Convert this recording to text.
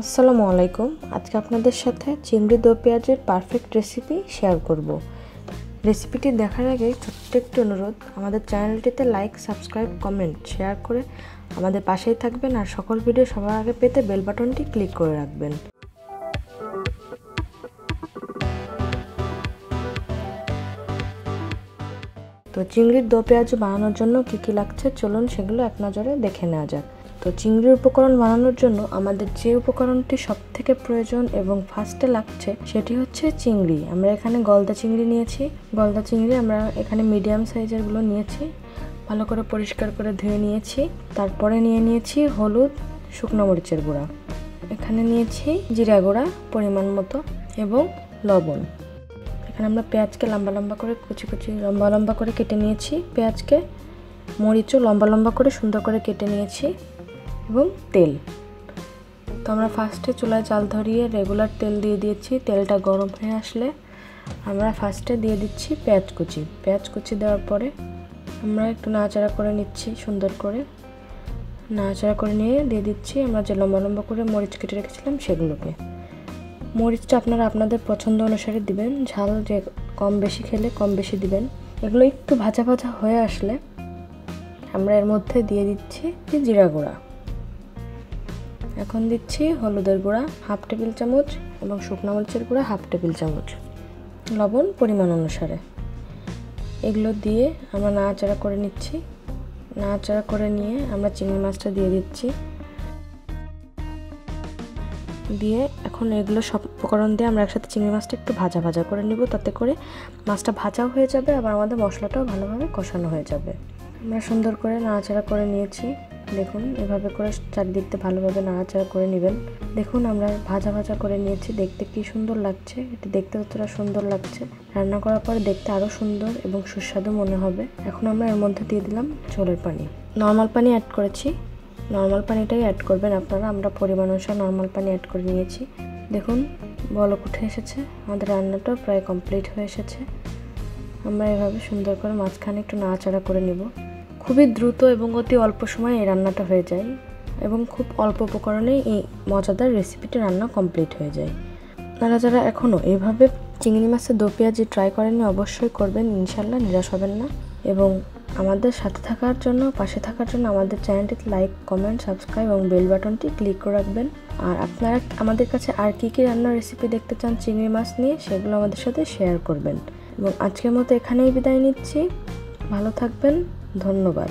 আসসালামু আলাইকুম। আজকে আপনাদের সাথে চিংড়ি দো পেঁয়াজের পারফেক্ট রেসিপি শেয়ার করব। রেসিপিটি দেখার আগে ছোট্ট একটি অনুরোধ, আমাদের চ্যানেলটিতে লাইক, সাবস্ক্রাইব, কমেন্ট, শেয়ার করে আমাদের পাশেই থাকবেন আর সকল ভিডিও সবার আগে পেতে বেল বাটনটি ক্লিক করে রাখবেন। তো চিংড়ির দো পেঁয়াজ বানানোর জন্য কী কী লাগছে চলুন সেগুলো এক নজরে দেখে নেওয়া যাক। তো চিংড়ির উপকরণ বানানোর জন্য আমাদের যে উপকরণটি সবথেকে প্রয়োজন এবং ফার্স্টে লাগছে সেটি হচ্ছে চিংড়ি। আমরা এখানে গলদা চিংড়ি নিয়েছি। গলদা চিংড়ি আমরা এখানে মিডিয়াম সাইজেরগুলো নিয়েছি, ভালো করে পরিষ্কার করে ধুয়ে নিয়েছি। তারপরে নিয়েছি হলুদ, শুকনো মরিচের গুঁড়া, এখানে নিয়েছি জিরা গুঁড়া পরিমাণ মতো এবং লবণ। এখানে আমরা পেঁয়াজকে লম্বা লম্বা করে লম্বা লম্বা করে কেটে নিয়েছি। পেঁয়াজকে মরিচও লম্বা লম্বা করে সুন্দর করে কেটে নিয়েছি এবং তেল। তো আমরা ফার্স্টে চুলায় জাল ধরিয়ে রেগুলার তেল দিয়ে দিয়েছি। তেলটা গরম হয়ে আসলে আমরা ফার্স্টে দিয়ে দিচ্ছি পেঁয়াজ কুচি। দেওয়ার পরে আমরা একটু নাড়াচাড়া করে নিচ্ছি, সুন্দর করে নাড়াচাড়া করে নিয়ে দিয়ে দিচ্ছি আমরা যে লম্বা লম্বা করে মরিচ কেটে রেখেছিলাম সেগুলোকে। মরিচটা আপনারা আপনাদের পছন্দ অনুসারে দিবেন, ঝাল যে কম বেশি খেলে কম বেশি দিবেন। এগুলো একটু ভাজা ভাজা হয়ে আসলে আমরা এর মধ্যে দিয়ে দিচ্ছি জিরা গুঁড়া, এখন দিচ্ছি হলুদের গুঁড়া 1/2 টেবিল চামচ এবং শুকনো মরিচের গুঁড়া 1/2 টেবিল চামচ, লবণ পরিমাণ অনুসারে। এগুলো দিয়ে আমরা নাড়াচাড়া করে নিচ্ছি। নাড়াচাড়া করে নিয়ে আমরা চিংড়ি মাছটা দিয়ে দিচ্ছি। দিয়ে এখন এগুলো সব উপকরণ দিয়ে আমরা একসাথে চিংড়ি মাছটা একটু ভাজা ভাজা করে নিব, তাতে করে মাছটা ভাজাও হয়ে যাবে আবার আমাদের মশলাটাও ভালোভাবে কষানো হয়ে যাবে। আমরা সুন্দর করে নাড়াচাড়া করে নিয়েছি। দেখুন এভাবে করে চারিদিকটা ভালোভাবে নাড়াচাড়া করে নেবেন। দেখুন আমরা ভাজা ভাজা করে নিয়েছি, দেখতে কি সুন্দর লাগছে। এটি দেখতে যতটা সুন্দর লাগছে, রান্না করার পরে দেখতে আরও সুন্দর এবং সুস্বাদু মনে হবে। এখন আমরা এর মধ্যে দিয়ে দিলাম ঝোলের পানি। নর্মাল পানি অ্যাড করেছি, নর্মাল পানিটাই অ্যাড করবেন আপনারা। আমরা পরিমাণ অনুসারে নর্মাল পানি অ্যাড করে নিয়েছি। দেখুন বলক উঠে এসেছে, আমাদের রান্নাটা প্রায় কমপ্লিট হয়ে এসেছে। আমরা এভাবে সুন্দর করে মাঝখানে একটু নাড়াচাড়া করে নেব। খুবই দ্রুত এবং অতি অল্প সময়ে এই রান্নাটা হয়ে যায় এবং খুব অল্প উপকরণে এই মজাদার রেসিপিটি রান্না কমপ্লিট হয়ে যায়। আপনারা যারা এখনও এইভাবে চিংড়ি মাছের দো পেঁয়াজি ট্রাই করেননি অবশ্যই করবেন, ইনশাল্লাহ নিরাশ হবেন না। এবং আমাদের সাথে থাকার জন্য, পাশে থাকার জন্য আমাদের চ্যানেলটিতে লাইক, কমেন্ট, সাবস্ক্রাইব এবং বেল বাটনটি ক্লিক করে রাখবেন। আর আপনারা আমাদের কাছে আর কী কী রান্নার রেসিপি দেখতে চান চিংড়ি মাছ নিয়ে সেগুলো আমাদের সাথে শেয়ার করবেন। এবং আজকের মতো এখানেই বিদায় নিচ্ছি। ভালো থাকবেন, ধন্যবাদ।